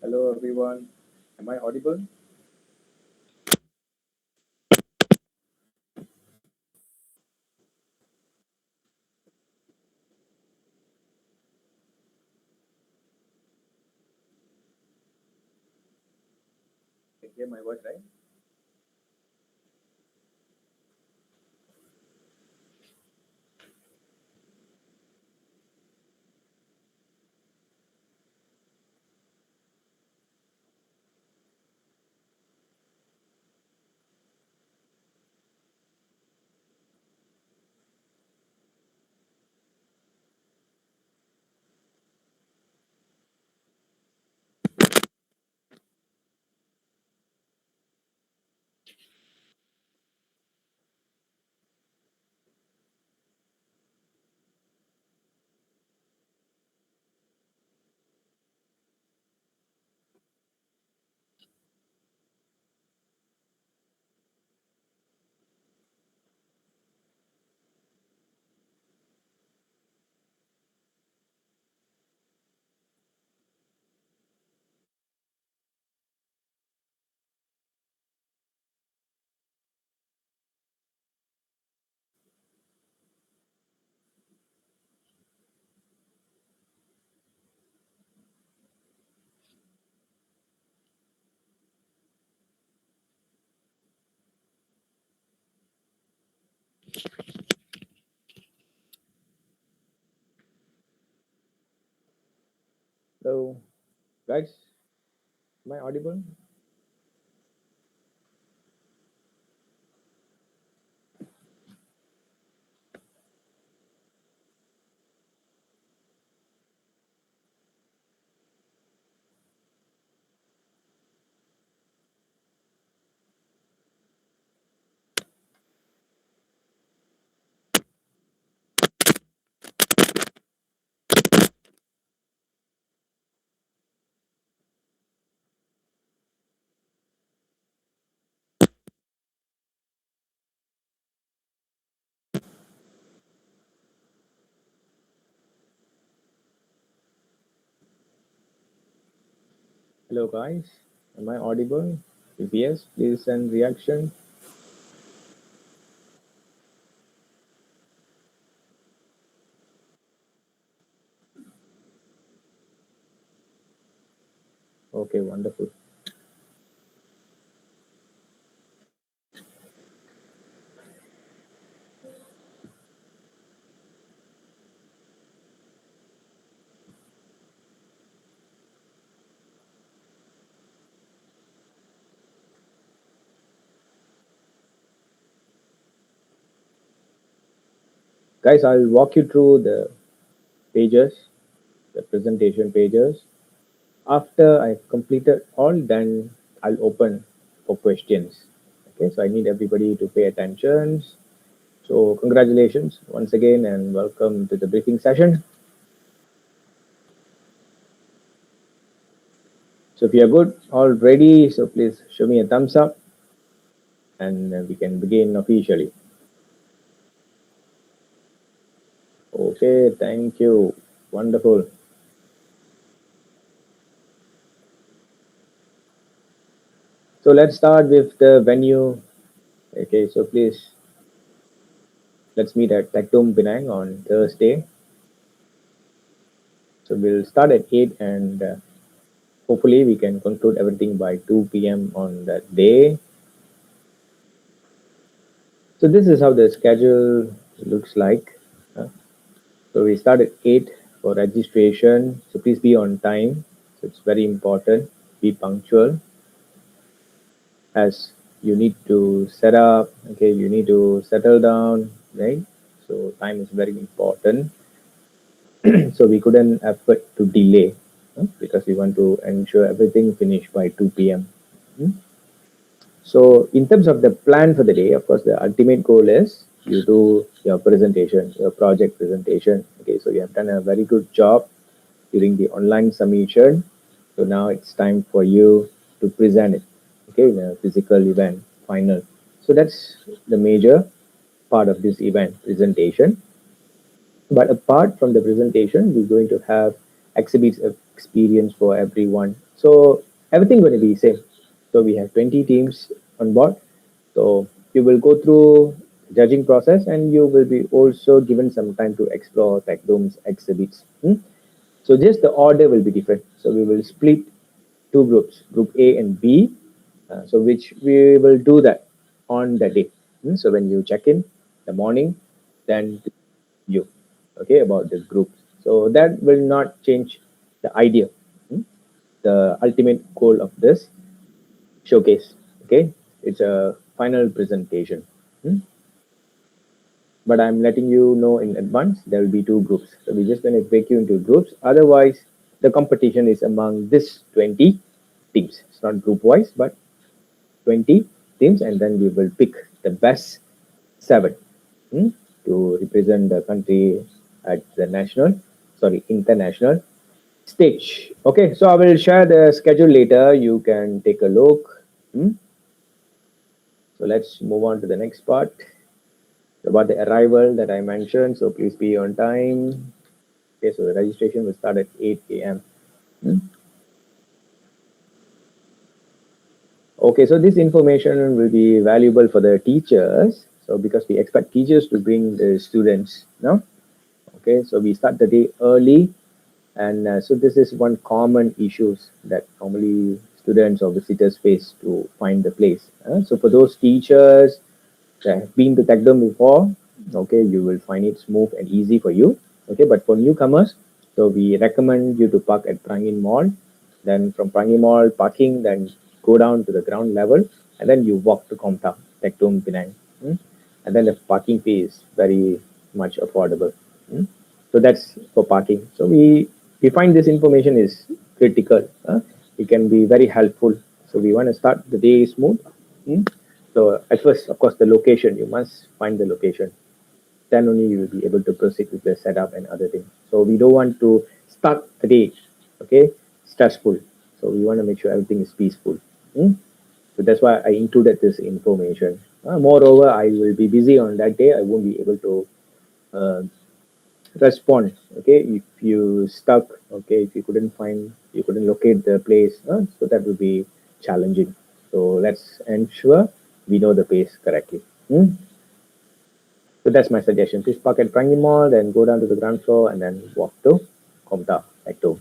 Hello everyone. Am I audible? Can you hear my voice, right? Hello, guys. Am I audible? Hello, guys. Am I audible? If yes, please send reaction. Okay, wonderful. Guys, I'll walk you through the pages, the presentation pages. After I've completed all, then I'll open for questions. Okay, so I need everybody to pay attention. So, congratulations once again and welcome to the briefing session. So if you're good, all ready, so please show me a thumbs up and we can begin officially. Okay, thank you. Wonderful. So let's start with the venue. Okay, so please let's meet at Tektum Penang on Thursday. So we'll start at 8 and hopefully we can conclude everything by 2 p.m. on that day. So this is how the schedule looks like. uh, So we start at 8 for registration. So please be on time. So it's very important. Be punctual as you need to set up, okay, you need to settle down, right? So time is very important. So we couldn't afford to delay because we want to ensure everything finished by 2 p.m. So in terms of the plan for the day, of course, the ultimate goal is you do your presentation, your project presentation. Okay, so you have done a very good job during the online submission. So now it's time for you to present it, okay, in a physical event, final. So that's the major part of this event presentation. But apart from the presentation, we're going to have exhibits of experience for everyone. So everything going to be same. So we have 20 teams on board. So you will go through judging process, and you will be also given some time to explore tech domes exhibits. So just the order will be different. So we will split two groups, group A and B. So which we will do that on the day. So when you check in the morning, then you okay about the group. So that will not change the idea. The ultimate goal of this showcase. Okay, it's a final presentation. Hmm? But I'm letting you know in advance there will be two groups. So we're just going to break you into groups. Otherwise, the competition is among this 20 teams. It's not group wise, but 20 teams, and then we will pick the best seven hmm, to represent the country at the international stage. Okay, so I will share the schedule later. You can take a look. So let's move on to the next part about the arrival that I mentioned. So please be on time. Okay, so the registration will start at 8 a.m. Okay, so this information will be valuable for the teachers. So because we expect teachers to bring the students, no? Okay, so we start the day early, and so this is one common issues that normally students or visitors face to find the place. So for those teachers that have been to Tech before, okay, you will find it smooth and easy for you. Okay, but for newcomers, so we recommend you to park at Prangin Mall. Then from Prangin Mall parking, then go down to the ground level, and then you walk to Komta, Tech Penang. And then the parking fee is very much affordable. So that's for parking. So we find this information is critical. It can be very helpful. So we want to start the day smooth. Mm. So at first, of course, the location, you must find the location. Then only you will be able to proceed with the setup and other things. So we don't want to start the day, okay, stressful. So we want to make sure everything is peaceful. Mm. So that's why I included this information. Moreover, I will be busy on that day. I won't be able to uh, respond. Okay, if you stuck, okay, if you couldn't locate the place, so that will be challenging. So let's ensure we know the place correctly. So that's my suggestion. Please park at Prangi Mall, then go down to the ground floor, and then walk to Komta, Ecto.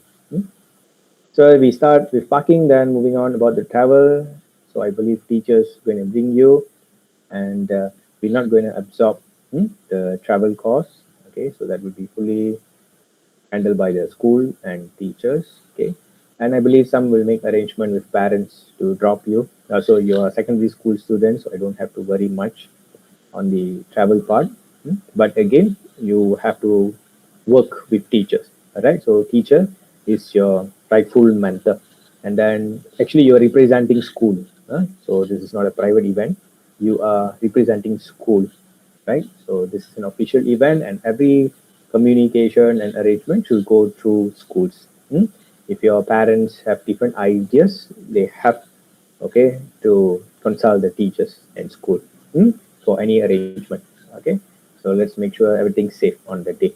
So we start with parking, then moving on about the travel. So I believe teachers going to bring you, and we're not going to absorb the travel costs. Okay, so that will be fully handled by the school and teachers. Okay, and I believe some will make arrangement with parents to drop you. So you're a secondary school student, so I don't have to worry much on the travel part. But again, you have to work with teachers. All right. So teacher is your rightful mentor, and then actually you are representing school. So this is not a private event. You are representing school, right? So this is an official event, and every communication and arrangement should go through schools. If your parents have different ideas, they have to consult the teachers and school for any arrangement. Okay, so let's make sure everything's safe on the day.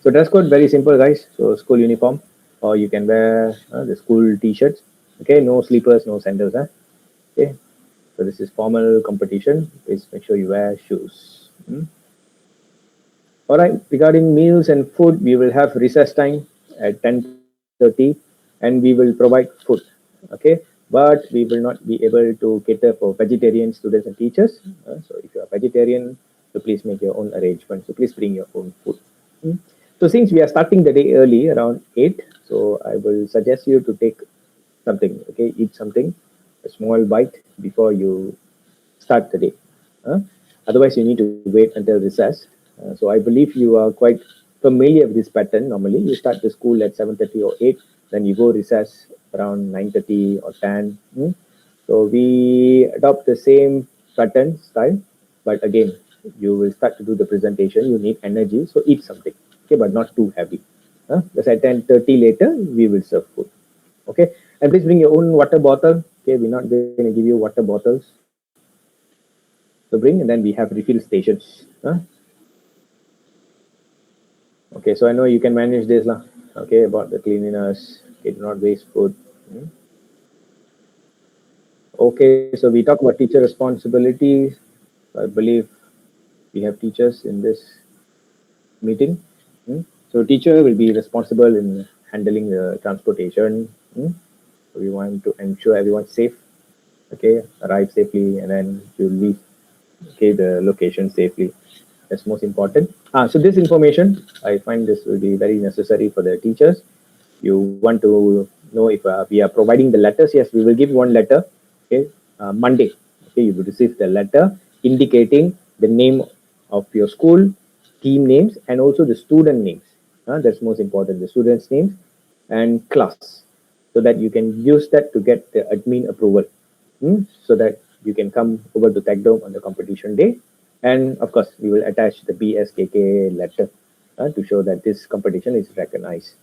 So dress code very simple, guys. So school uniform, or you can wear the school t-shirts. Okay, no sleepers, no sandals. Okay, so this is formal competition. Please make sure you wear shoes. All right, regarding meals and food, we will have recess time at 10:30, and we will provide food. Okay, but we will not be able to cater for vegetarian students and teachers. So if you are vegetarian, so please make your own arrangement. So please bring your own food. So since we are starting the day early around 8, so I will suggest you to take something. Okay, eat something, a small bite before you start the day. Uh, Otherwise, you need to wait until recess. So I believe you are quite familiar with this pattern. Normally, you start the school at 7:30 or 8, then you go recess around 9:30 or 10. So we adopt the same pattern style, but again, you will start to do the presentation. You need energy, so eat something, okay, but not too heavy. Because at 10:30 later, we will serve food. Okay, and please bring your own water bottle. Okay, we're not going to give you water bottles to bring, and then we have refill stations. Okay, so I know you can manage this lah. Okay, about the cleanliness. Okay, do not waste food. Okay, so we talk about teacher responsibilities. I believe we have teachers in this meeting. Hmm. So teacher will be responsible in handling the transportation. Hmm. So we want to ensure everyone's safe. Okay, arrive safely, and then you leave. Okay, the location safely. That's most important. So this information, I find this will be very necessary for the teachers. You want to know if we are providing the letters. Yes, we will give one letter. Okay, Monday. Okay, you will receive the letter indicating the name of your school, team names, and also the student names. That's most important. The students' names and class, so that you can use that to get the admin approval. So that you can come over to Tech Dome on the competition day. And of course, we will attach the BSKK letter to show that this competition is recognized.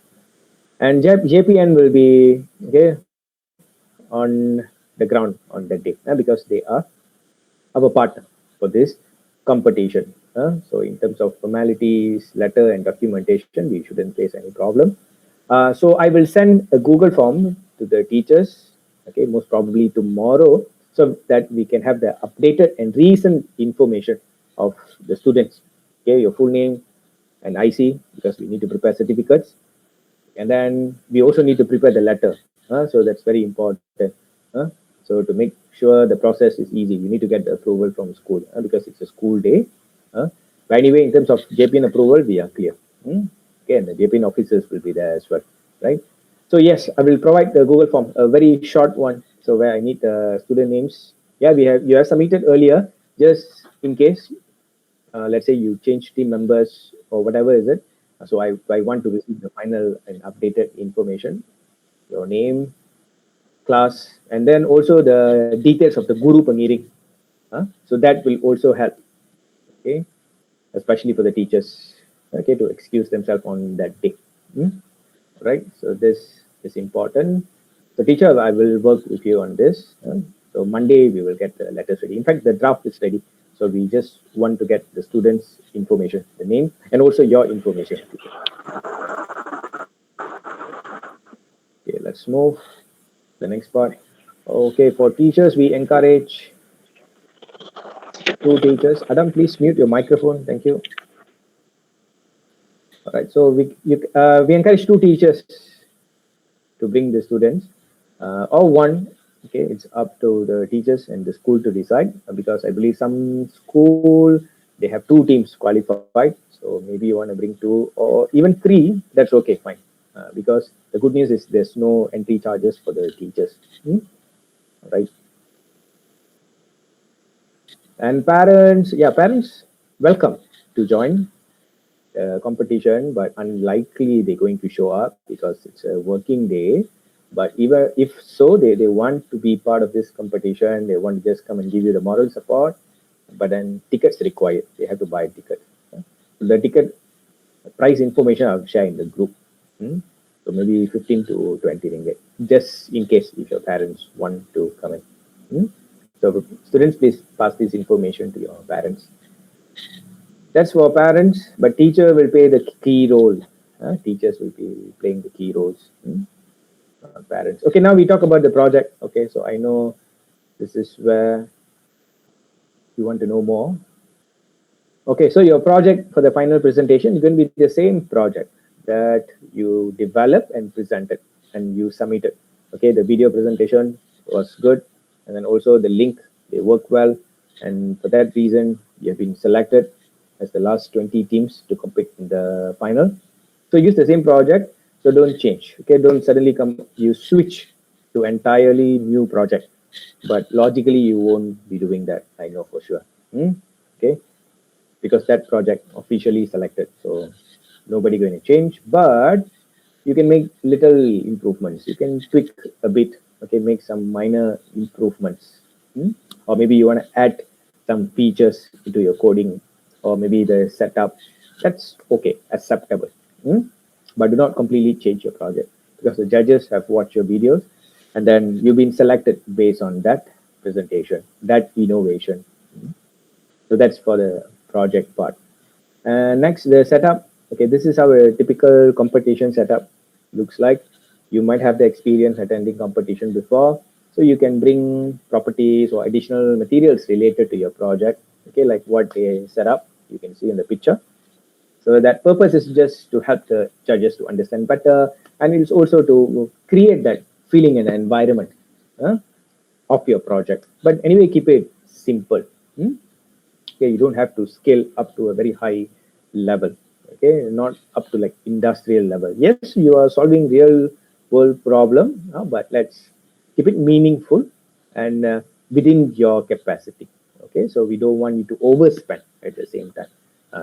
And JPN will be okay on the ground on that day because they are our partner for this competition. So in terms of formalities, letter and documentation, we shouldn't face any problem. So I will send a Google form to the teachers, okay, most probably tomorrow, so that we can have the updated and recent information of the students. Okay, your full name and IC because we need to prepare certificates, and then we also need to prepare the letter. So that's very important. So to make sure the process is easy, we need to get the approval from school because it's a school day. But anyway, in terms of JPN approval, we are clear. Okay, and the JPN officers will be there as well, right? So yes, I will provide the Google form, a very short one. So where I need the student names. Yeah, we have you have submitted earlier. Just in case, let's say you change team members or whatever is it. So I want to receive the final and updated information, your name, class, and then also the details of the guru pengiring. So that will also help, okay, especially for the teachers, okay, to excuse themselves on that day. Right? So this is important. So teacher, I will work with you on this. So Monday we will get the letters ready. In fact, the draft is ready. So we just want to get the students' information, the name, and also your information. Okay, let's move the next part. Okay, for teachers, we encourage two teachers. Adam, please mute your microphone. Thank you. All right. So we encourage two teachers to bring the students, or one. Okay, it's up to the teachers and the school to decide because I believe some school they have two teams qualified. So maybe you want to bring two or even three. That's okay, fine. Because the good news is there's no entry charges for the teachers. Right? And parents, yeah, parents, welcome to join competition, but unlikely they're going to show up because it's a working day. But even if so, they want to be part of this competition. They want to just come and give you the moral support. But then tickets required. They have to buy a ticket. The ticket price information I'll share in the group. Hmm? So maybe 15 to 20 ringgit, just in case if your parents want to come in. So students, please pass this information to your parents. That's for parents, but teacher will play the key role. Teachers will be playing the key roles. Parents. Okay, now we talk about the project. Okay, so I know this is where you want to know more. Okay, so your project for the final presentation is going to be the same project that you developed and presented and you submitted. Okay, the video presentation was good, and then also the link, they work well, and for that reason you have been selected as the last 20 teams to compete in the final. So use the same project, so don't change. Okay, don't suddenly come you switch to entirely new project, but logically you won't be doing that, I know for sure. Okay, because that project officially selected. So nobody going to change, but you can make little improvements. You can tweak a bit. Okay, make some minor improvements, or maybe you want to add some features into your coding, or maybe the setup. That's okay, acceptable. But do not completely change your project because the judges have watched your videos, and then you've been selected based on that presentation, that innovation. So that's for the project part. Next, the setup. Okay, this is how a typical competition setup looks like. You might have the experience attending competition before. So you can bring properties or additional materials related to your project, okay, like what they set up, you can see in the picture. So that purpose is just to help the judges to understand better, and it's also to create that feeling and environment uh, of your project. But anyway, keep it simple. Hmm? Okay, you don't have to scale up to a very high level. Okay, not up to like industrial level. Yes, you are solving real world problem, but let's keep it meaningful and within your capacity. Okay, so we don't want you to overspend at the same time.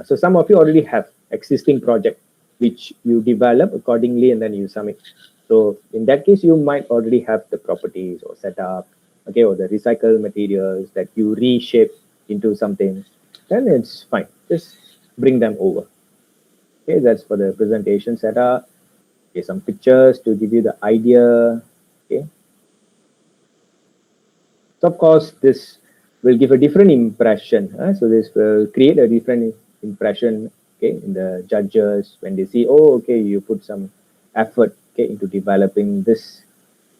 So some of you already have existing project which you develop accordingly and then you submit. So in that case, you might already have the properties or setup, okay, or the recycled materials that you reshape into something, then it's fine. Just bring them over. Okay, that's for the presentation setup. Okay, some pictures to give you the idea. Okay, so of course this will give a different impression. So this will create a different impression. Okay, in the judges when they see, oh, okay, you put some effort, okay, into developing this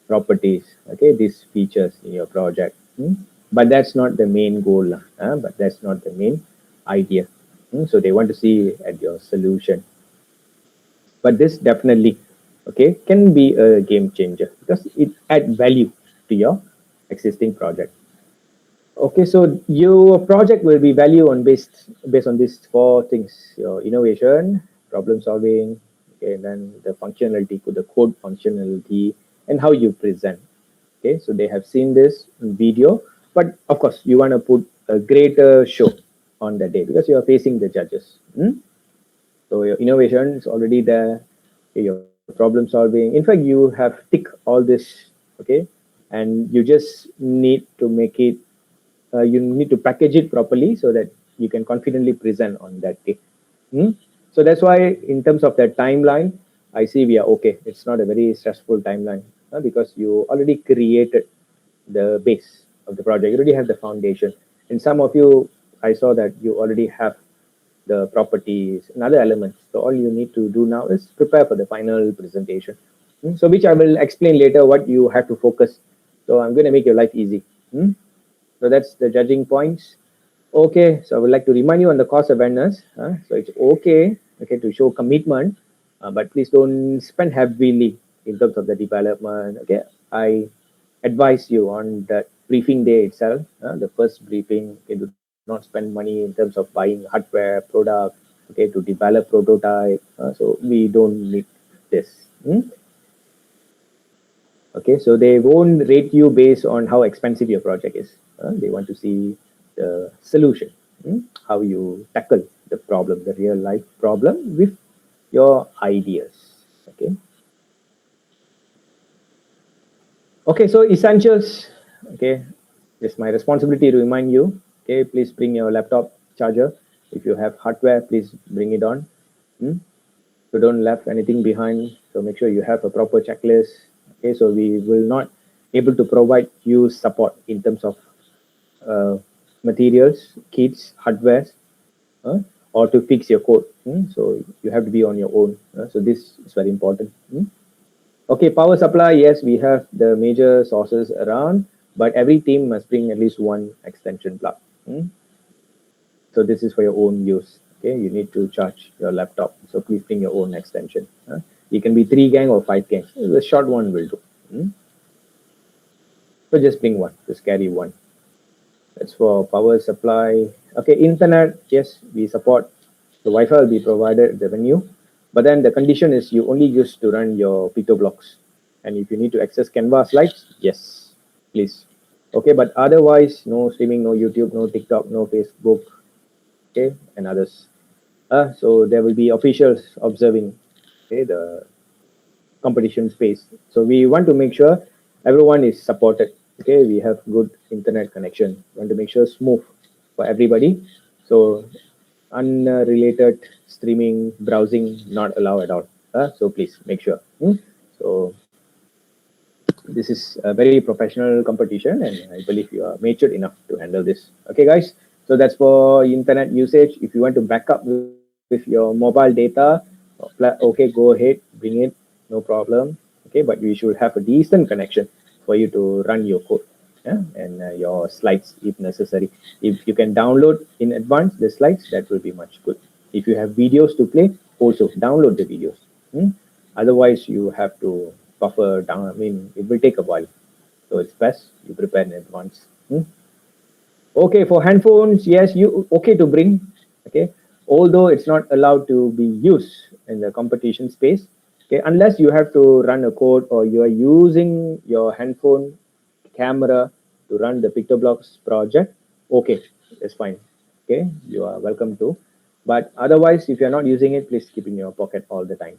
properties, okay, these features in your project. But that's not the main goal, but that's not the main idea. So they want to see at your solution. But this definitely, okay, can be a game changer because it add value to your existing project. Okay, so your project will be value on based on these four things: your innovation, problem solving, okay, and then the functionality, the code functionality, and how you present. Okay, so they have seen this video, but of course you want to put a greater show on the day because you are facing the judges. So your innovation is already there, okay, your problem solving. In fact, you have tick all this, okay, and you just need to make it. You need to package it properly so that you can confidently present on that day. Hmm? So that's why, in terms of that timeline, I see we are okay. It's not a very stressful timeline because you already created the base of the project. You already have the foundation. And some of you, I saw that you already have the properties and other elements. So all you need to do now is prepare for the final presentation. So which I will explain later what you have to focus. So I'm going to make your life easy. So that's the judging points. Okay, so I would like to remind you on the cost awareness. So it's okay, to show commitment, but please don't spend heavily in terms of the development. Okay, I advise you on that briefing day itself, the first briefing. Okay, do not spend money in terms of buying hardware, product, okay, to develop prototype. So we don't need this. Okay, so they won't rate you based on how expensive your project is. They want to see the solution, how you tackle the problem, the real life problem with your ideas. Okay. Okay, so essentials. Okay, it's my responsibility to remind you. Okay, please bring your laptop charger. If you have hardware, please bring it on. So don't left anything behind. So make sure you have a proper checklist. Okay, so we will not able to provide you support in terms of uh, materials, kits, hardware, uh, or to fix your code. So you have to be on your own. So this is very important. Okay, power supply. Yes, we have the major sources around, but every team must bring at least one extension plug. So this is for your own use. Okay, you need to charge your laptop. So please bring your own extension. It can be 3 gang or 5 gang. The short one will do. So just bring one. Just carry one. That's for power supply. Okay, internet. Yes, we support. The Wi-Fi will be provided at the venue, but then the condition is you only use to run your Pico blocks. And if you need to access Canva slides, yes, please. Okay, but otherwise, no streaming, no YouTube, no TikTok, no Facebook, okay, and others. So there will be officials observing, okay, the competition space. So we want to make sure everyone is supported. Okay, we have good internet connection. We want to make sure smooth for everybody. So unrelated streaming, browsing not allowed at all. So please make sure. So this is a very professional competition, and I believe you are matured enough to handle this. Okay, guys. So that's for internet usage. If you want to back up with your mobile data, okay, go ahead, bring it, no problem. Okay, but we should have a decent connection for you to run your code, yeah? And your slides if necessary. If you can download in advance the slides, that will be much good. If you have videos to play, also download the videos. Otherwise, you have to buffer down. I mean, it will take a while. So it's best you prepare in advance. Okay, for handphones, yes, you okay to bring. Okay, although it's not allowed to be used in the competition space. Okay, unless you have to run a code or you are using your handphone camera to run the PictoBlocks project. Okay, that's fine. Okay, you are welcome to. But otherwise, if you're not using it, please keep in your pocket all the time.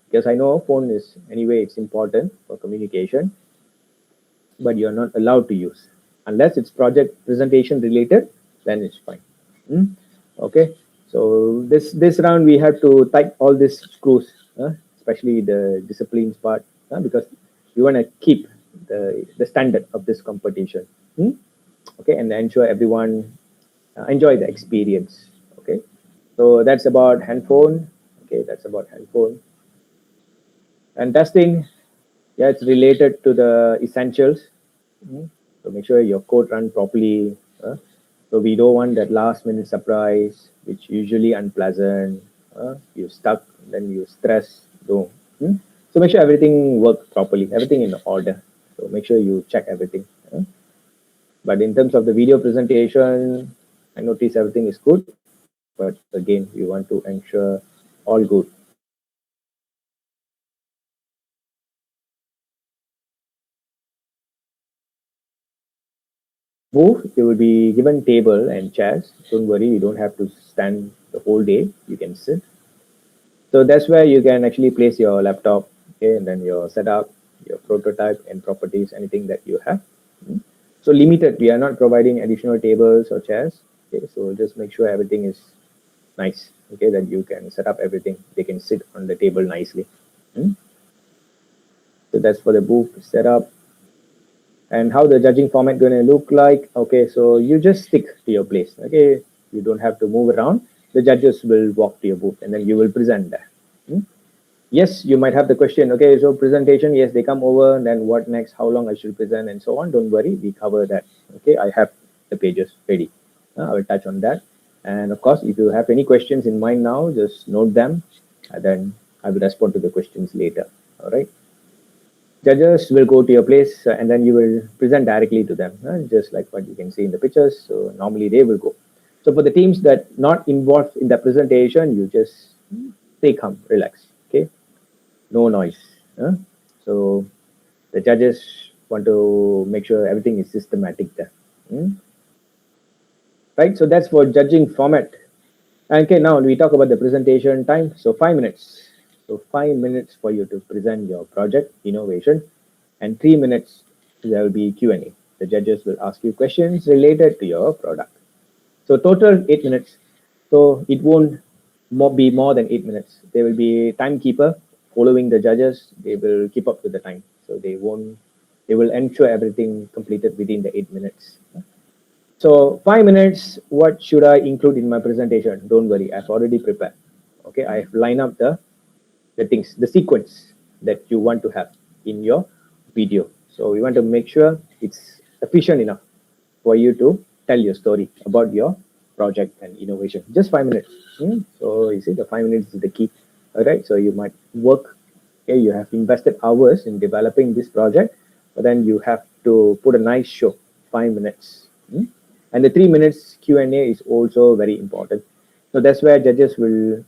Because I know phone is anyway it's important for communication, but you're not allowed to use unless it's project presentation related, then it's fine. Okay, so this round we have to tighten all these screws, especially the disciplines part, because you want to keep the standard of this competition. Okay, and ensure everyone enjoy the experience. Okay, so that's about handphone. Okay, that's about handphone. And testing, yeah, it's related to the essentials. So make sure your code run properly. So we don't want that last minute surprise, which usually unpleasant. You stuck, then you stress. Don't. So make sure everything works properly, everything in order. So make sure you check everything. But in terms of the video presentation, I notice everything is good. But again, we want to ensure all good. Move, you will be given table and chairs. Don't worry, you don't have to stand the whole day. You can sit. So that's where you can actually place your laptop, okay, and then your setup, your prototype and properties, anything that you have. So limited, we are not providing additional tables or chairs. Okay, so just make sure everything is nice. Okay, that you can set up everything. They can sit on the table nicely. So that's for the booth setup. And how the judging format going to look like. Okay, so you just stick to your place. Okay, you don't have to move around. The judges will walk to your booth and then you will present there. Yes, you might have the question. Okay, so presentation, yes, they come over, and then what next, how long I should present and so on. Don't worry, we cover that. Okay, I have the pages ready. I will touch on that. And of course, if you have any questions in mind now, just note them, and then I will respond to the questions later. All right. Judges will go to your place and then you will present directly to them, just like what you can see in the pictures. So normally they will go. So for the teams that not involved in the presentation, you just stay calm, relax. Okay, no noise. So the judges want to make sure everything is systematic there. Right. So that's for judging format. Okay, now we talk about the presentation time. So 5 minutes. So 5 minutes for you to present your project innovation, and 3 minutes there will be Q&A. The judges will ask you questions related to your product. So total 8 minutes. So it won't be more than 8 minutes. There will be timekeeper following the judges. They will keep up with the time. So they won't. They will ensure everything completed within the 8 minutes. So 5 minutes, what should I include in my presentation? Don't worry, I've already prepared. Okay, I've lined up the things, the sequence that you want to have in your video. So we want to make sure it's efficient enough for you to tell your story about your project and innovation. Just 5 minutes. So you see, the 5 minutes is the key. All right, so you might work. Okay, you have invested hours in developing this project, but then you have to put a nice show. 5 minutes. And the 3 minutes Q&A is also very important. So that's where judges will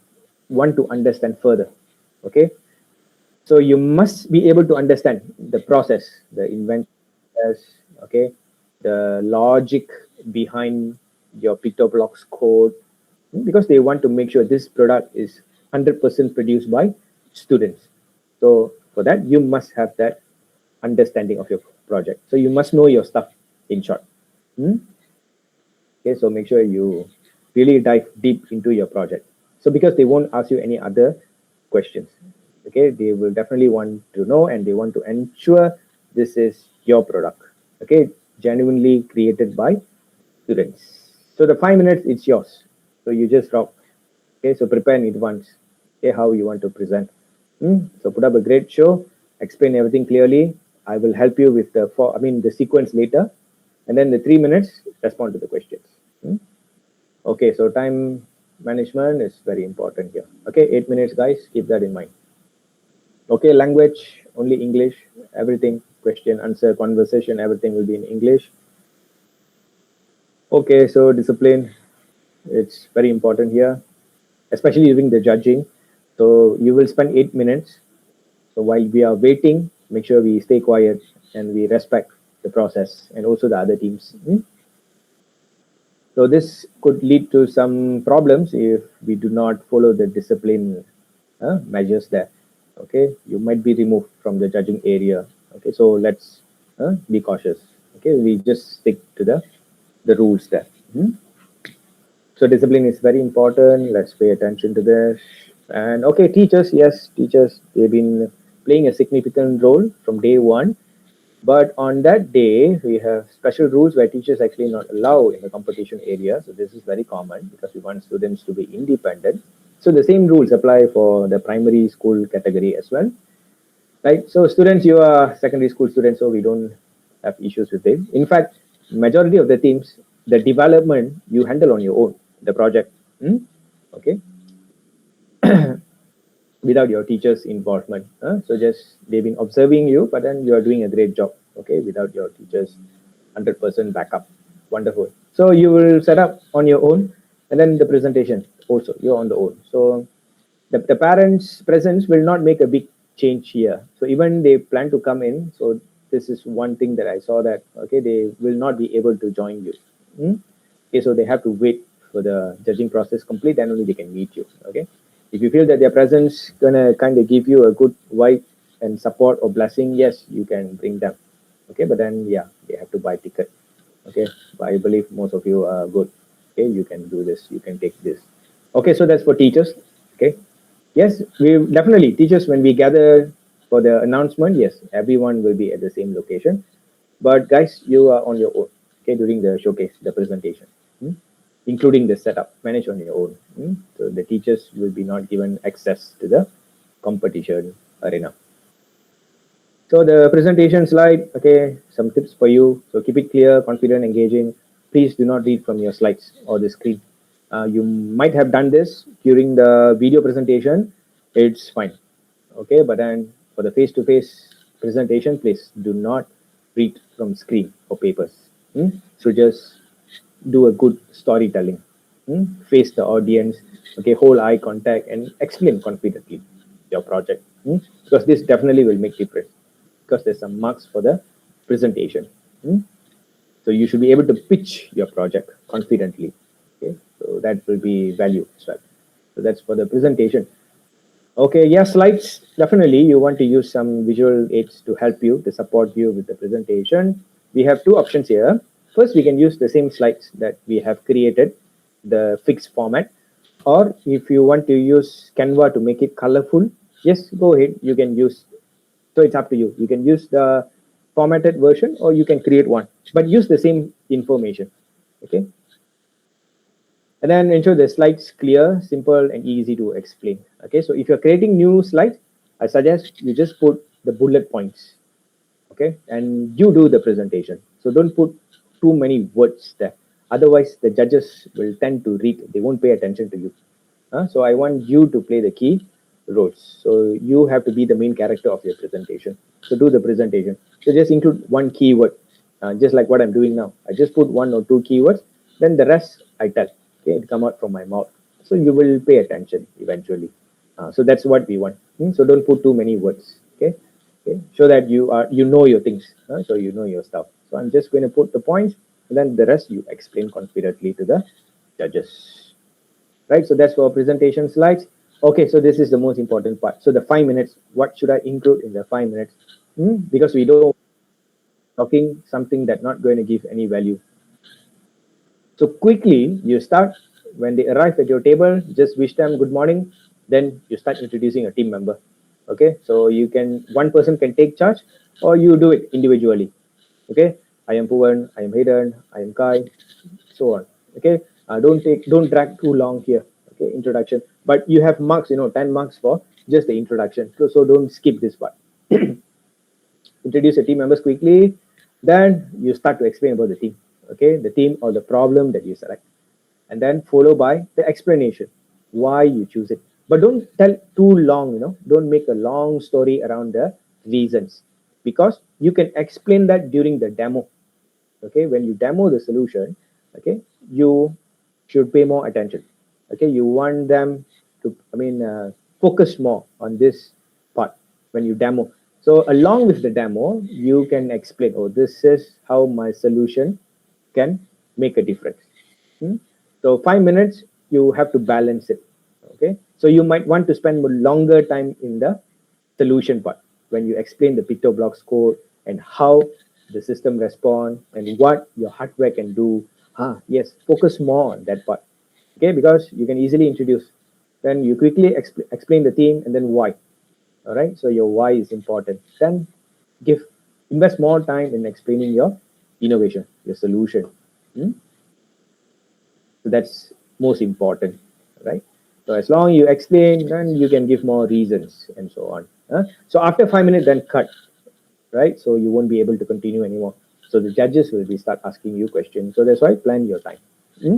want to understand further. Okay, so you must be able to understand the process, the invention process, okay, the logic behind your PictoBlocks code, because they want to make sure this product is 100% produced by students. So for that, you must have that understanding of your project. So you must know your stuff in short. Okay, so make sure you really dive deep into your project. So because they won't ask you any other questions. Okay, they will definitely want to know and they want to ensure this is your product. Okay, genuinely created by students. So the 5 minutes, it's yours. So you just rock. Okay, so prepare in advance. Okay, how you want to present. So put up a great show, explain everything clearly, I will help you with the sequence later, and then the 3 minutes respond to the questions. Hmm? Okay, so time management is very important here. Okay, 8 minutes, guys. Keep that in mind. Okay, language only English. Everything, question, answer, conversation, everything will be in English. Okay, so discipline, it's very important here, especially during the judging. So you will spend 8 minutes. So while we are waiting, make sure we stay quiet and we respect the process and also the other teams. So this could lead to some problems if we do not follow the discipline measures there. Okay, you might be removed from the judging area. Okay, so let's be cautious. Okay, we just stick to the rules there. So discipline is very important. Let's pay attention to this. And okay, teachers, yes, teachers, they've been playing a significant role from day one. But on that day, we have special rules where teachers actually not allowed in the competition area. So this is very common because we want students to be independent. So the same rules apply for the primary school category as well, right? So students, you are secondary school students, so we don't have issues with it. In fact, majority of the teams, the development you handle on your own, the project. Okay, without your teacher's involvement. So just they've been observing you, but then you are doing a great job. Okay, without your teacher's 100% backup. Wonderful. So you will set up on your own, and then the presentation also you're on the own. So the parents' presence will not make a big change here. So even they plan to come in, so this is one thing that I saw that okay they will not be able to join you. Okay, so they have to wait for the judging process complete, then only they can meet you. Okay, if you feel that their presence gonna kind of give you a good vibe and support or blessing, yes, you can bring them. Okay, but then yeah, they have to buy ticket. Okay, but I believe most of you are good. Okay, you can do this, you can take this. Okay, so that's for teachers. Okay, yes, we definitely teachers when we gather for the announcement, yes, everyone will be at the same location. But guys, you are on your own, okay, during the showcase, the presentation, including the setup, manage on your own. So the teachers will be not given access to the competition arena. So the presentation slide, okay, some tips for you. So keep it clear, confident, engaging. Please do not read from your slides or the screen. You might have done this during the video presentation. It's fine, okay. But then for the face-to-face presentation, please do not read from screen or papers. So just do a good storytelling. Face the audience, okay, hold eye contact and explain confidently your project. Because this definitely will make difference because there's some marks for the presentation. So you should be able to pitch your project confidently. Okay, so that will be value as well. So that's for the presentation. Okay, yeah, slides. Definitely, you want to use some visual aids to help you, to support you with the presentation. We have two options here. First, we can use the same slides that we have created, the fixed format. Or if you want to use Canva to make it colorful, yes, go ahead. You can use, so it's up to you. You can use the formatted version or you can create one, but use the same information. Okay, and then ensure the slides clear, simple, and easy to explain. Okay, so if you're creating new slides, I suggest you just put the bullet points. Okay, and you do the presentation. So don't put too many words there. Otherwise, the judges will tend to read. They won't pay attention to you. So I want you to play the key roles. So you have to be the main character of your presentation. So do the presentation. So just include one keyword, just like what I'm doing now. I just put one or two keywords, then the rest I tell. Okay, it come out from my mouth. So you will pay attention eventually. So that's what we want. So don't put too many words. Okay, okay. So that you know your things. So you know your stuff. So I'm just going to put the points, and then the rest you explain confidently to the judges, right? So that's for presentation slides. Okay, so this is the most important part. So the 5 minutes, what should I include in the 5 minutes? Because we don't talking something that not going to give any value. So quickly you start when they arrive at your table, just wish them good morning. Then you start introducing a team member. Okay, so you can one person can take charge, or you do it individually. Okay, I am Puvan, I am Hayden, I am Kai, so on. Okay, don't drag too long here. Okay, introduction, but you have marks, 10 marks for just the introduction. So don't skip this part. introduce your team members quickly. Then you start to explain about the team, okay, the team or the problem that you select, and then follow by the explanation why you choose it. But don't tell too long, don't make a long story around the reasons, because you can explain that during the demo. Okay, when you demo the solution, okay, you should pay more attention. Okay, you want them to, focus more on this part when you demo. So along with the demo, you can explain, oh, this is how my solution can make a difference. Hmm? So 5 minutes, you have to balance it. Okay, so you might want to spend longer time in the solution part when you explain the PictoBlox code and how the system respond and what your hardware can do. Yes, focus more on that part. Okay, because you can easily introduce. Then you quickly explain the theme and then why. All right, so your why is important. Then give invest more time in explaining your innovation, your solution. Hmm? So that's most important, right? So as long you explain, then you can give more reasons and so on. So after 5 minutes, then cut, right? So you won't be able to continue anymore. So the judges will be start asking you questions. So that's why plan your time. Hmm?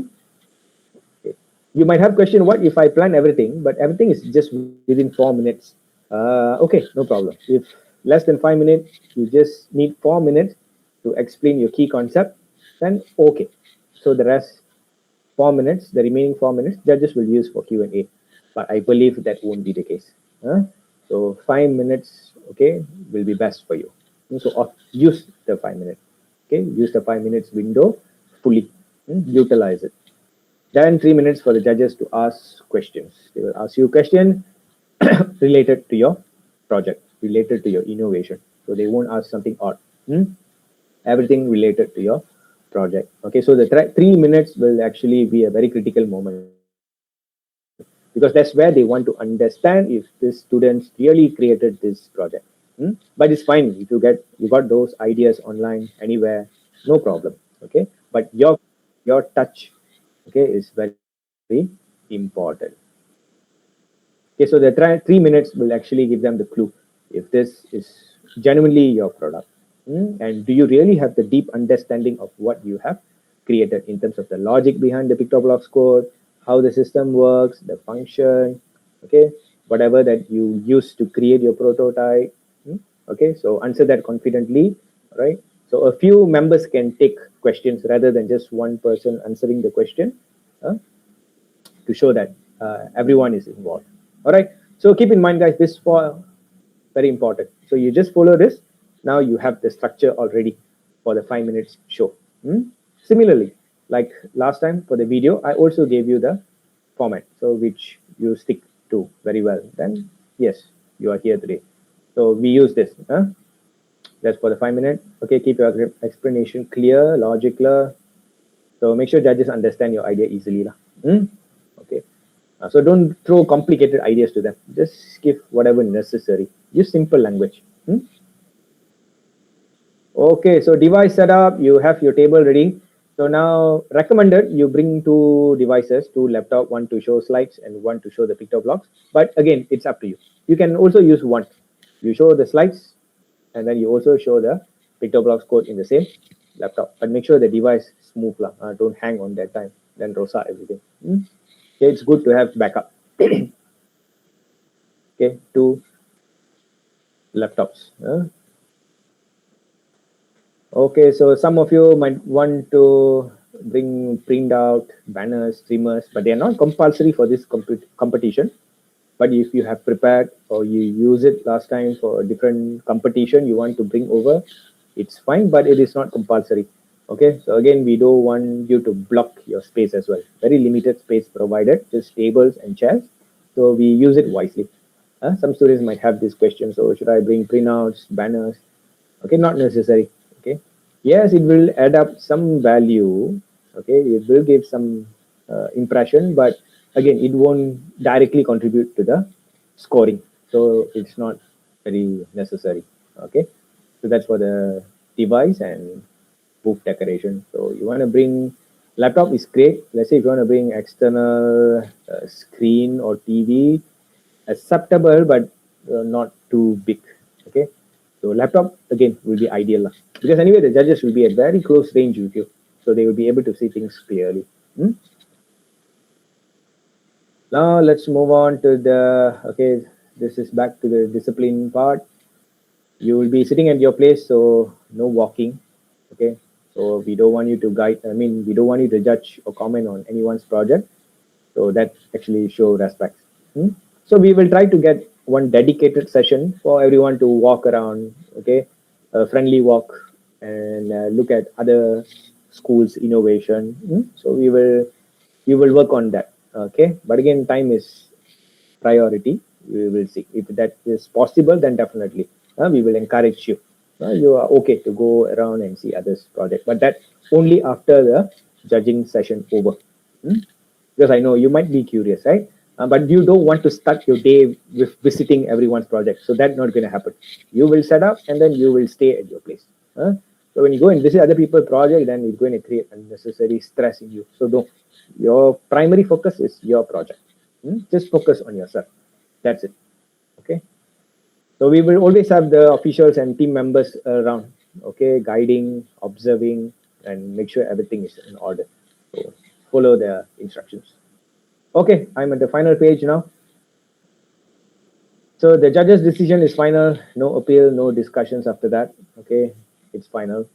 Okay. You might have question, what if I plan everything, but everything is just within 4 minutes? Okay, no problem. If less than 5 minutes, you just need 4 minutes to explain your key concept, then okay. So the rest 4 minutes, the remaining 4 minutes, judges will use for Q&A. But I believe that won't be the case. So 5 minutes, okay, will be best for you. So use the 5 minutes. Okay, use the 5 minutes window fully. Utilize it. Then 3 minutes for the judges to ask questions. They will ask you a question related to your project, related to your innovation. So they won't ask something odd. Everything related to your project. Okay, so the 3 minutes will actually be a very critical moment, because that's where they want to understand if the students really created this project. But it's fine if you got those ideas online anywhere, no problem. Okay, but your touch, okay, is very important. Okay, so the 3 minutes will actually give them the clue if this is genuinely your product. And do you really have the deep understanding of what you have created in terms of the logic behind the PictoBlox code, how the system works, the function, okay, whatever that you use to create your prototype. Okay, so answer that confidently, right? So a few members can take questions rather than just one person answering the question. uh, to show that everyone is involved. All right. So keep in mind, guys, this for very important. So you just follow this. Now you have the structure already for the 5 minutes show. Similarly, like last time for the video, I also gave you the format, so which you stick to very well. Then yes, you are here today. So we use this. That's for the 5 minute. Okay, keep your explanation clear, logical. So make sure judges understand your idea easily. Okay. So don't throw complicated ideas to them. Just give whatever necessary. Use simple language. Okay, so device setup, you have your table ready. So now recommended you bring two devices, two laptop, one to show slides and one to show the PictoBlox. But again, it's up to you. You can also use one. You show the slides and then you also show the PictoBlox code in the same laptop. But make sure the device is smooth. Don't hang on that time. Then rosa everything. Okay, it's good to have backup. Okay, two laptops. Okay, so some of you might want to bring print out banners, streamers, but they are not compulsory for this competition. But if you have prepared or you use it last time for a different competition you want to bring over, it's fine, but it is not compulsory. Okay, so again, we don't want you to block your space as well. Very limited space provided, just tables and chairs. So we use it wisely. Some students might have this question, so should I bring printouts, banners? Okay, not necessary. Okay, yes, it will add up some value. Okay, it will give some impression, but again, it won't directly contribute to the scoring, so it's not very necessary. Okay, so that's for the device and booth decoration. So you want to bring laptop is great. Let's say if you want to bring external screen or TV, acceptable, but not too big. Okay, So laptop again will be ideal because anyway the judges will be at very close range with you, so they will be able to see things clearly. Hmm? Now let's move on to the okay. This is back to the discipline part. You will be sitting at your place, so no walking. Okay, so we don't want you to guide. I mean, we don't want you to judge or comment on anyone's project. So that actually show respect. Hmm? So we will try to get one dedicated session for everyone to walk around. Okay, a friendly walk and look at other schools' innovation. Hmm? So we will work on that. Okay, but again, time is priority. We will see if that is possible. Then definitely we will encourage you. You are okay to go around and see others' project, but that only after the judging session over. Hmm? Because I know you might be curious, right? But you don't want to start your day with visiting everyone's project. So that's not going to happen. You will set up and then you will stay at your place. So when you go and visit other people's project, then it's going to create unnecessary stress in you. So don't. Your primary focus is your project. Just focus on yourself. That's it. Okay. So we will always have the officials and team members around. Okay, guiding, observing, and make sure everything is in order. So follow the instructions. Okay, I'm at the final page now. So the judge's decision is final. No appeal, no discussions after that. Okay, it's final.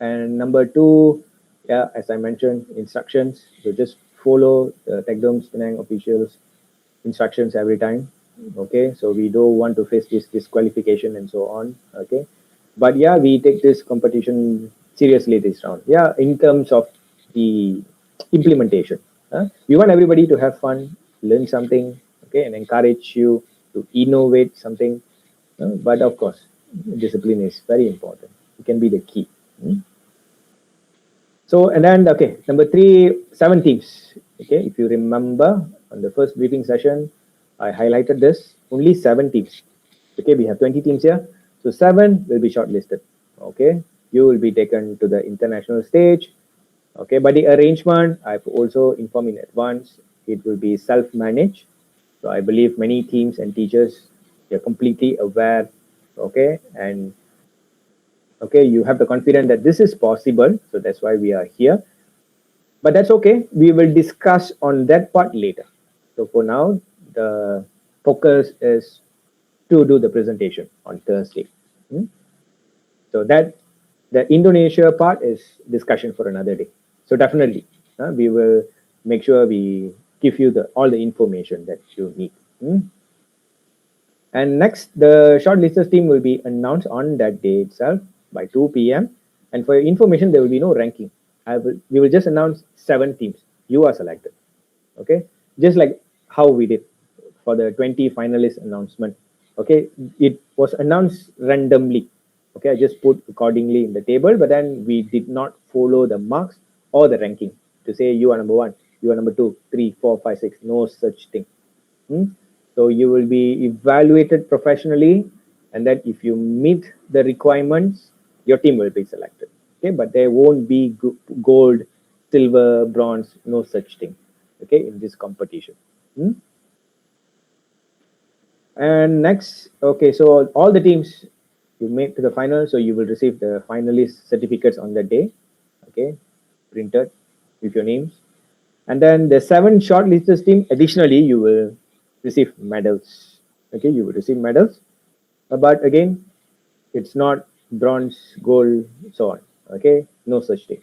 And number two, yeah, as I mentioned, instructions. So just follow the Tecdom's Penang officials' instructions every time. Okay, so we don't want to face this disqualification and so on. Okay, but yeah, we take this competition seriously this round. Yeah, in terms of the implementation, we want everybody to have fun, learn something, okay, and encourage you to innovate something. But of course, discipline is very important. It can be the key. So, and then, okay, number three, 7 teams. Okay, if you remember on the first briefing session, I highlighted this only 7 teams. Okay, we have 20 teams here. So, 7 will be shortlisted. Okay, you will be taken to the international stage. Okay, but the arrangement, I've also informed in advance, it will be self managed. So, I believe many teams and teachers are completely aware. Okay, and okay, you have the confidence that this is possible. So, that's why we are here, but that's okay. We will discuss on that part later. So for now, the focus is to do the presentation on Thursday. Hmm? So that the Indonesia part is discussion for another day. So definitely, we will make sure we give you the all the information that you need. And next, the shortlisters team will be announced on that day itself by 2 p.m. And for your information, there will be no ranking. We will just announce 7 teams. You are selected. Okay, just like how we did for the 20 finalist announcement. Okay, it was announced randomly. Okay, I just put accordingly in the table, but then we did not follow the marks or the ranking to say you are number one, you are number two, three, four, five, six. No such thing. Hmm? So you will be evaluated professionally, and then if you meet the requirements, your team will be selected. Okay, but there won't be gold, silver, bronze, no such thing. Okay, in this competition. Hmm? And next, okay, so all the teams you made to the final, so you will receive the finalist certificates on that day. Okay, printed with your names. And then the 7 shortlisted team, additionally, you will receive medals. Okay, you will receive medals. But again, it's not bronze, gold, so on. Okay, no such thing.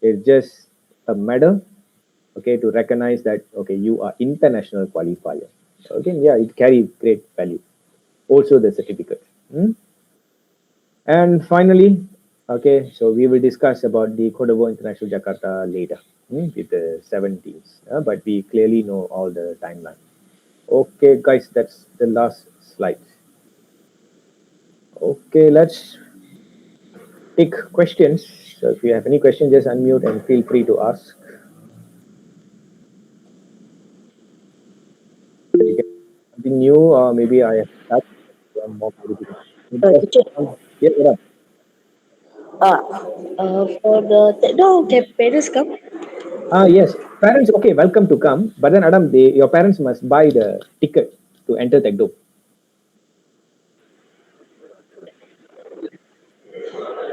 It's just a medal, okay, to recognize that, okay, you are international qualifier. Okay, yeah, it carries great value. Also the certificate. And finally, okay, so we will discuss about the Codeavour International Jakarta later with the 7 teams, but we clearly know all the timeline. Okay, guys, that's the last slide. Okay, let's take questions. So if you have any questions, just unmute and feel free to ask. You can something new, or maybe I have that more Teacher, yeah, yeah. uh, for the no, can parents come? Yes, parents. Okay, welcome to come. But then, Adam, your parents must buy the ticket to enter the door.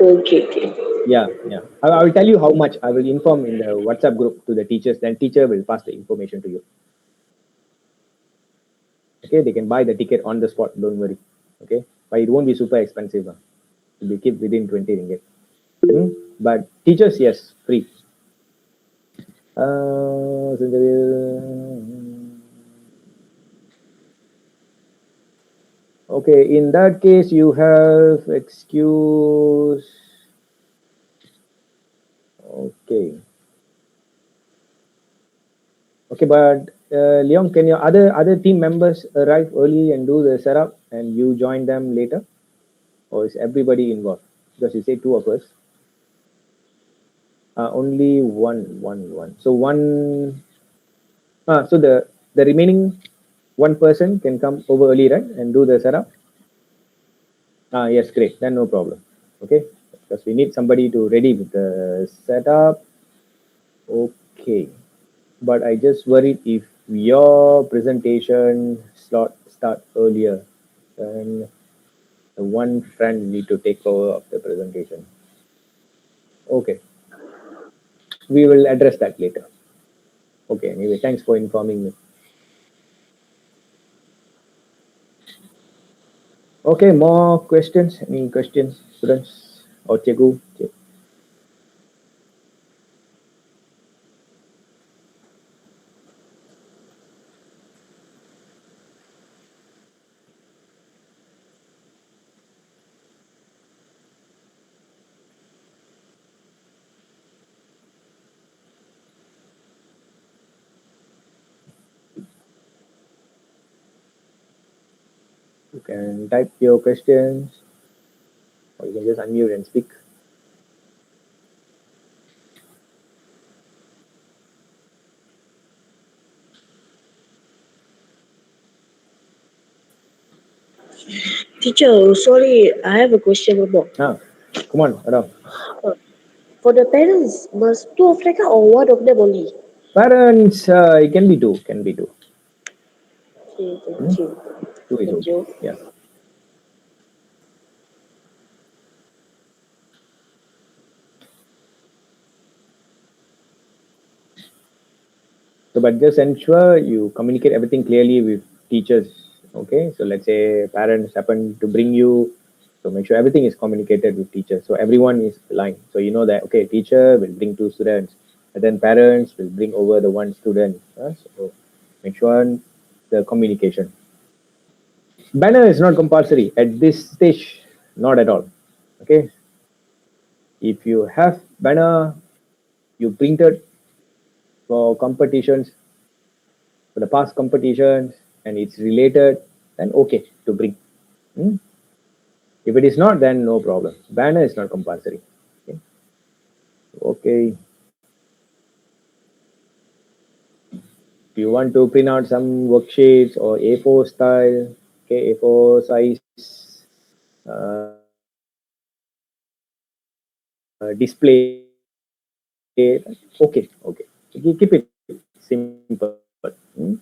Okay, okay. Yeah, yeah. I will tell you how much. I will inform in the WhatsApp group to the teachers. Then teacher will pass the information to you. Okay, they can buy the ticket on the spot. Don't worry. Okay, but it won't be super expensive. It will keep within 20 ringgit. Hmm? But teachers, yes, free. So okay, in that case, you have excuse. Okay, okay, but Leon, can your other team members arrive early and do the setup, and you join them later, or is everybody involved? Because you say two of us, only one. So one. So the remaining one person can come over early, right, and do the setup. Yes, great. Then no problem. Okay, because we need somebody to ready with the setup. Okay, but I just worried if your presentation slot start earlier, then the one friend need to take over of the presentation. Okay, we will address that later. Okay, anyway, thanks for informing me. Okay, more questions? Any questions, students or Chegu? You can type your questions, or you can just unmute and speak. Teacher, sorry, I have a question about. Come on, Adam. Uh, for the parents, must two of them come or one of them only? Parents, it can be two, can be two. Okay, Hmm? thank you. Two is Thank okay. you. Yeah. So, but just ensure you communicate everything clearly with teachers. Okay. So, let's say parents happen to bring you. So, make sure everything is communicated with teachers. So, everyone is aligned. So, you know that, okay, teacher will bring two students, and then parents will bring over the one student. So, make sure the communication. Banner is not compulsory at this stage, not at all. Okay. If you have banner, you printed for competitions, for the past competitions, and it's related, then okay to bring. Hmm? If it is not, then no problem. Banner is not compulsory. Okay. Okay. If you want to print out some worksheets or A4 style, okay, A4 size display, okay, okay. Keep it simple. Hmm?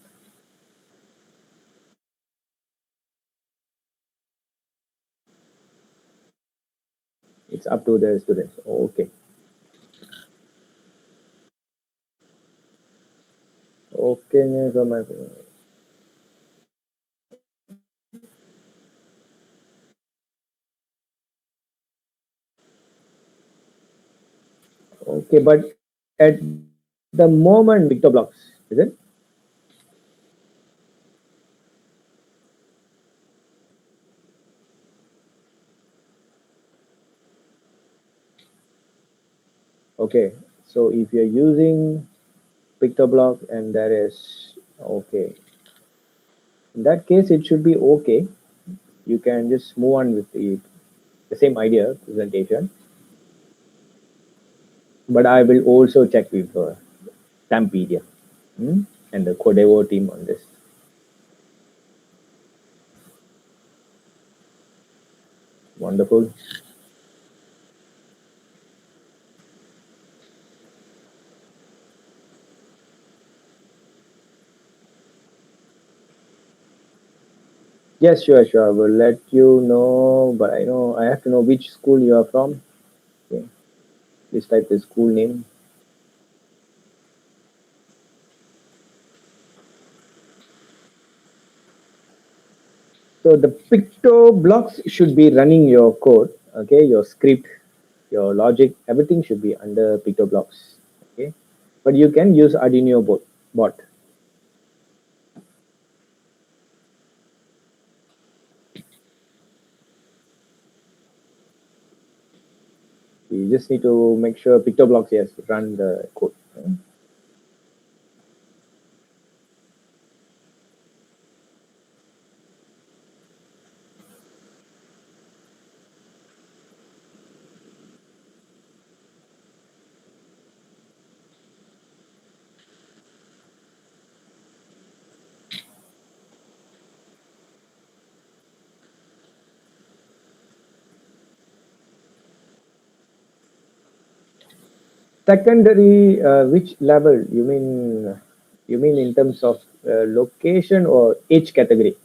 It's up to the students. Okay. Okay, so my okay, but at the moment, Victor blocks, is it? Okay, so if you're using PictoBlock and there is okay, in that case, it should be okay. You can just move on with the same idea presentation, but I will also check with Stampedia and the Codeavour team on this. Wonderful. Yes, sure. I will let you know, but I know I have to know which school you are from. Please type the school name. So the picto blocks should be running your code, okay, your script, your logic, everything should be under picto blocks, okay. But you can use Arduino bot. You just need to make sure picto blocks yes run the code. Secondary, which level? You mean in terms of location or age category?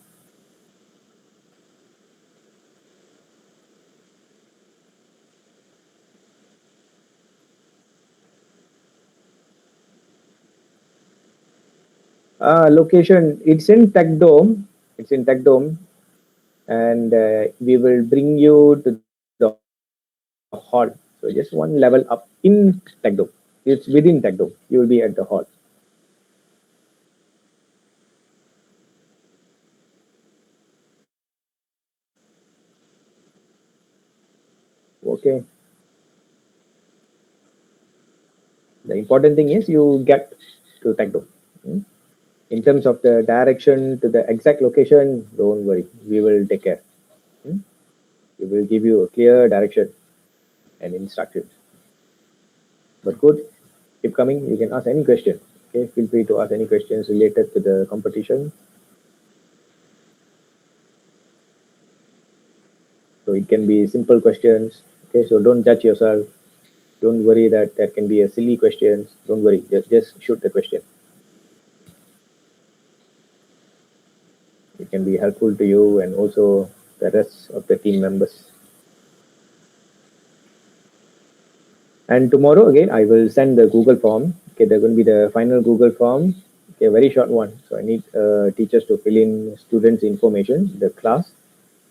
Location. It's in Tech Dome. It's in Tech Dome, and we will bring you to the hall. So just one level up in Tech Dome. It's within Tech Dome. You will be at the hall. Okay. The important thing is you get to Tech Dome. Hmm? In terms of the direction to the exact location, don't worry. We will take care. Hmm? We will give you a clear direction and instructions. But good, keep coming. You can ask any question. Okay, feel free to ask any questions related to the competition. So it can be simple questions. Okay, so don't judge yourself. Don't worry that there can be a silly questions. Don't worry. Just shoot the question. It can be helpful to you and also the rest of the team members. And tomorrow again, I will send the Google form. Okay, they're going to be the final Google form. Okay, very short one. So I need teachers to fill in students' information, the class,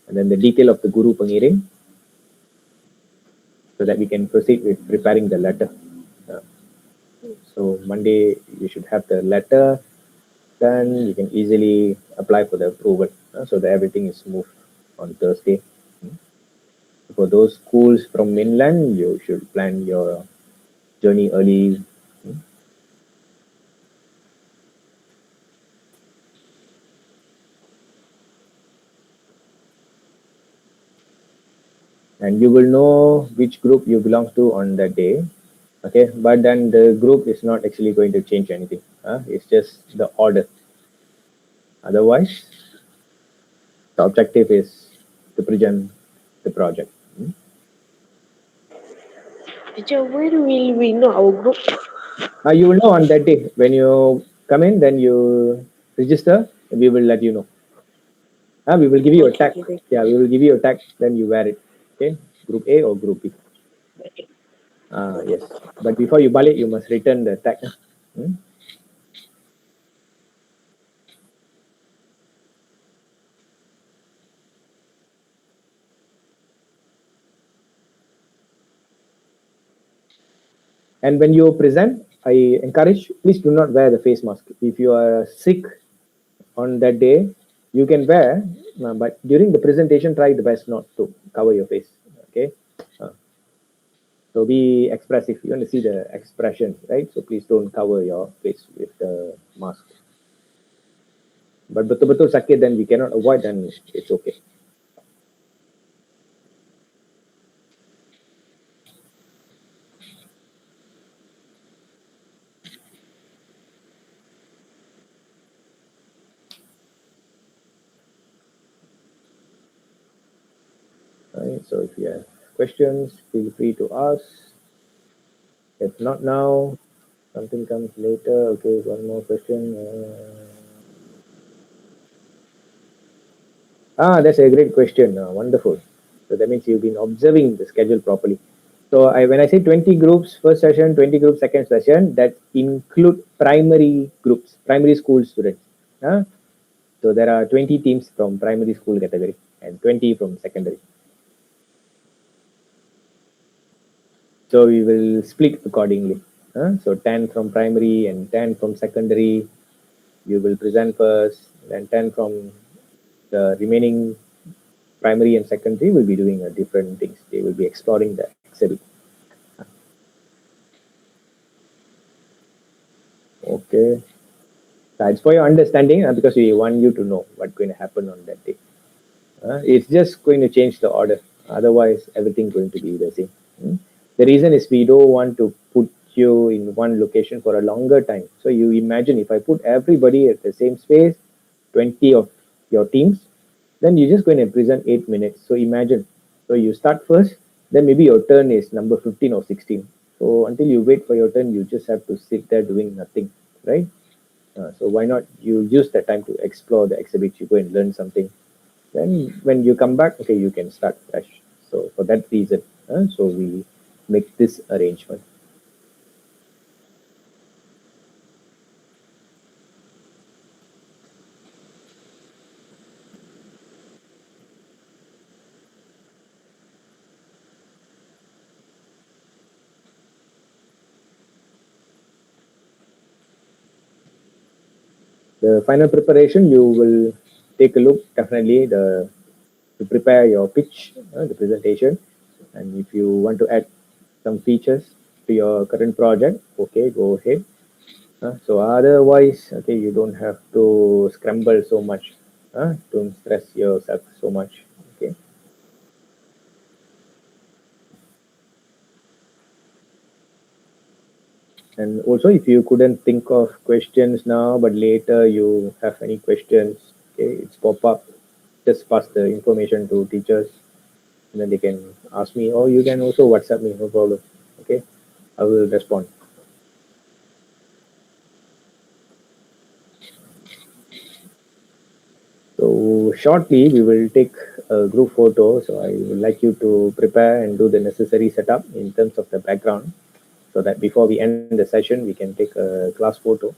and then the detail of the guru pengiring, so that we can proceed with preparing the letter. Uh, so Monday you should have the letter. Then you can easily apply for the approval, so that everything is smooth on Thursday. For those schools from mainland, you should plan your journey early. And you will know which group you belong to on that day. Okay, but then the group is not actually going to change anything. It's just the order. Otherwise, the objective is to present the project. Teacher, when will we know our group? You will know on that day when you come in, then you register, and we will let you know. We will give you a Okay, tag. okay, thank Yeah, we will give you a tag, then you wear it. Okay, group A or group B. you. Okay. Yes, but before you balik, you must return the tag. Hmm? And when you present, I encourage, please do not wear the face mask. If you are sick on that day, you can wear, but during the presentation, try the best not to cover your face. Okay. Uh, so be expressive. You want to see the expression, right? So please don't cover your face with the mask. But betul-betul sakit, then we cannot avoid, then it's okay. Right? So if you have questions, feel free to ask. If not now, something comes later. Okay, one more question. That's a great question. Wonderful. So that means you've been observing the schedule properly. So when I say 20 groups first session, 20 groups second session, that include primary groups, primary school students. Huh? So there are 20 teams from primary school category and 20 from secondary. So we will split accordingly. So 10 from primary and 10 from secondary. You will present first, then 10 from the remaining primary and secondary will be doing different things. They will be exploring the exhibit. Okay. That's for your understanding because we want you to know what's going to happen on that day. It's just going to change the order. Otherwise, everything's going to be the same. Hmm. The reason is we don't want to put you in one location for a longer time. So you imagine if I put everybody at the same space, 20 of your teams, then you're just going to present 8 minutes. So imagine. So you start first, then maybe your turn is number 15 or 16. So until you wait for your turn, you just have to sit there doing nothing, right? So why not you use that time to explore the exhibit, you go and learn something. Then when you come back, okay, you can start fresh. So for that reason, so we make this arrangement. The final preparation, you will take a look definitely to prepare your pitch, the presentation, and if you want to add some features to your current project, okay, go ahead. So otherwise, okay, you don't have to scramble so much. Don't stress yourself so much. Okay. And also, if you couldn't think of questions now, but later you have any questions, okay, it's pop up. Just pass the information to teachers, and then they can ask me, or you can also WhatsApp me, no problem. Okay, I will respond. So shortly, we will take a group photo. So I would like you to prepare and do the necessary setup in terms of the background, so that before we end the session, we can take a class photo.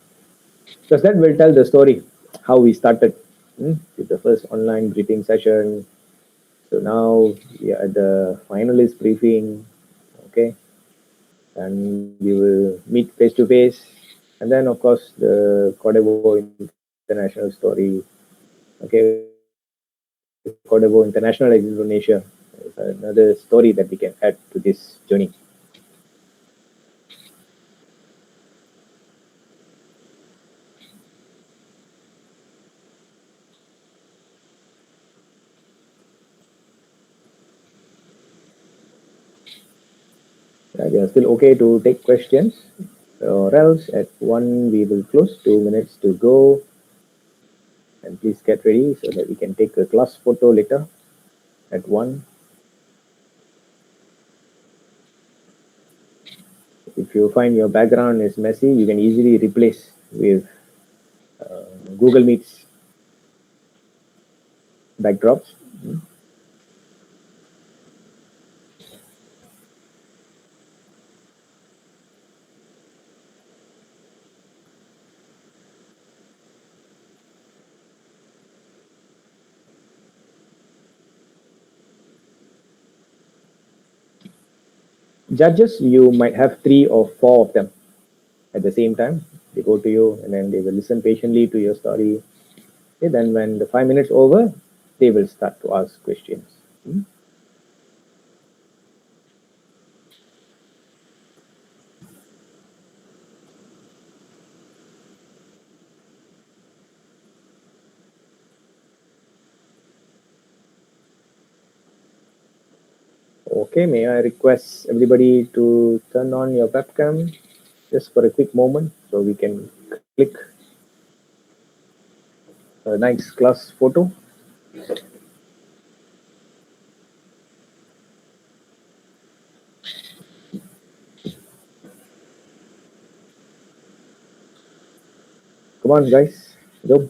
Because that will tell the story, how we started with the first online greeting session. So now we are at the finalist briefing, okay, and we will meet face to face. And then, of course, the Codeavour International story, okay, Codeavour International Indonesia is another story that we can add to this journey. We are still okay to take questions, or else at one we will close. 2 minutes to go, and please get ready so that we can take a class photo later at one. If you find your background is messy, you can easily replace with Google Meets backdrops. Judges, you might have three or four of them at the same time. They go to you and then they will listen patiently to your story. Okay, then when the 5 minutes over, they will start to ask questions. Okay, may I request everybody to turn on your webcam just for a quick moment so we can click a nice class photo. Come on, guys. Go.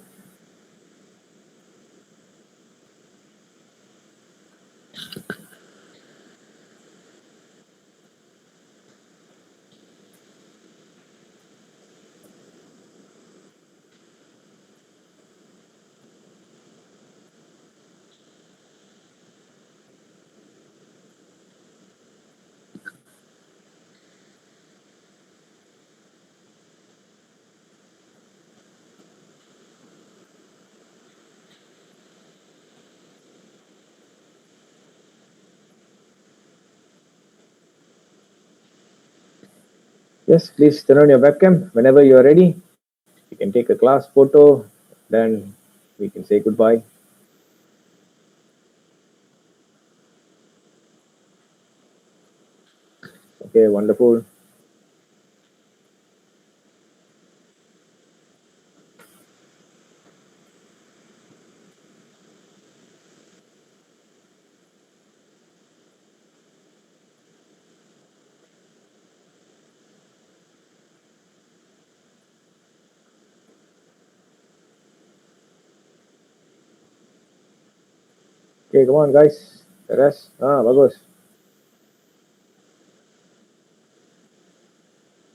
Yes, please turn on your webcam whenever you are ready. You can take a class photo, then we can say goodbye. Okay, wonderful. Okay, come on, guys. The rest. Bagus.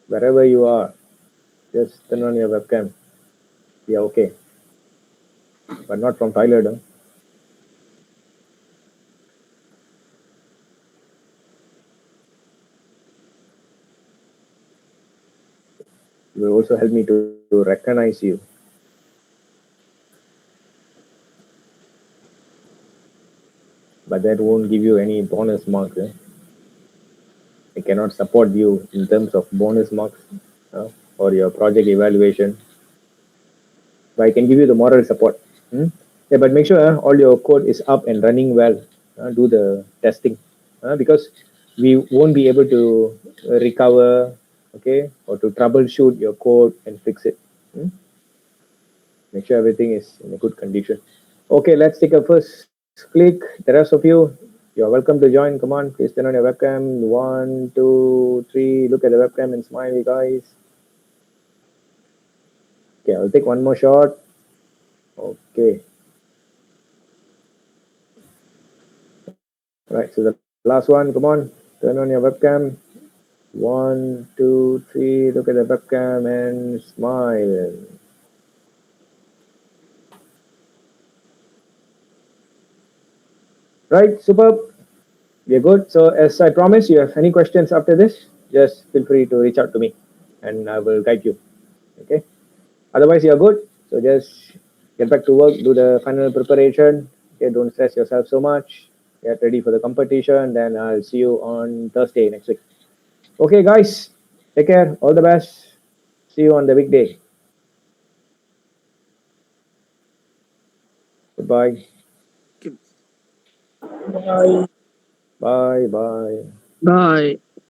Wherever you are, just turn on your webcam. Yeah, okay. But not from Thailand. Huh? It will also help me to recognize you. But that won't give you any bonus marks. Eh? It cannot support you in terms of bonus marks or your project evaluation. But I can give you the moral support. Hmm? Yeah, but make sure all your code is up and running well. Do the testing because we won't be able to recover, okay, or to troubleshoot your code and fix it. Hmm? Make sure everything is in a good condition. Okay, let's take a first click. The rest of you, you're welcome to join. Come on, please turn on your webcam. One, two, three. Look at the webcam and smile, guys. Okay, I'll take one more shot. Okay, right. So the last one. Come on, turn on your webcam. One, two, three. Look at the webcam and smile. Right, superb. We're good. So as I promised, you have any questions after this, just feel free to reach out to me, and I will guide you. Okay. Otherwise, you're good. So just get back to work, do the final preparation. Okay, don't stress yourself so much. Get ready for the competition. Then I'll see you on Thursday next week. Okay, guys. Take care. All the best. See you on the weekday. Goodbye. Bye. Bye. Bye. Bye.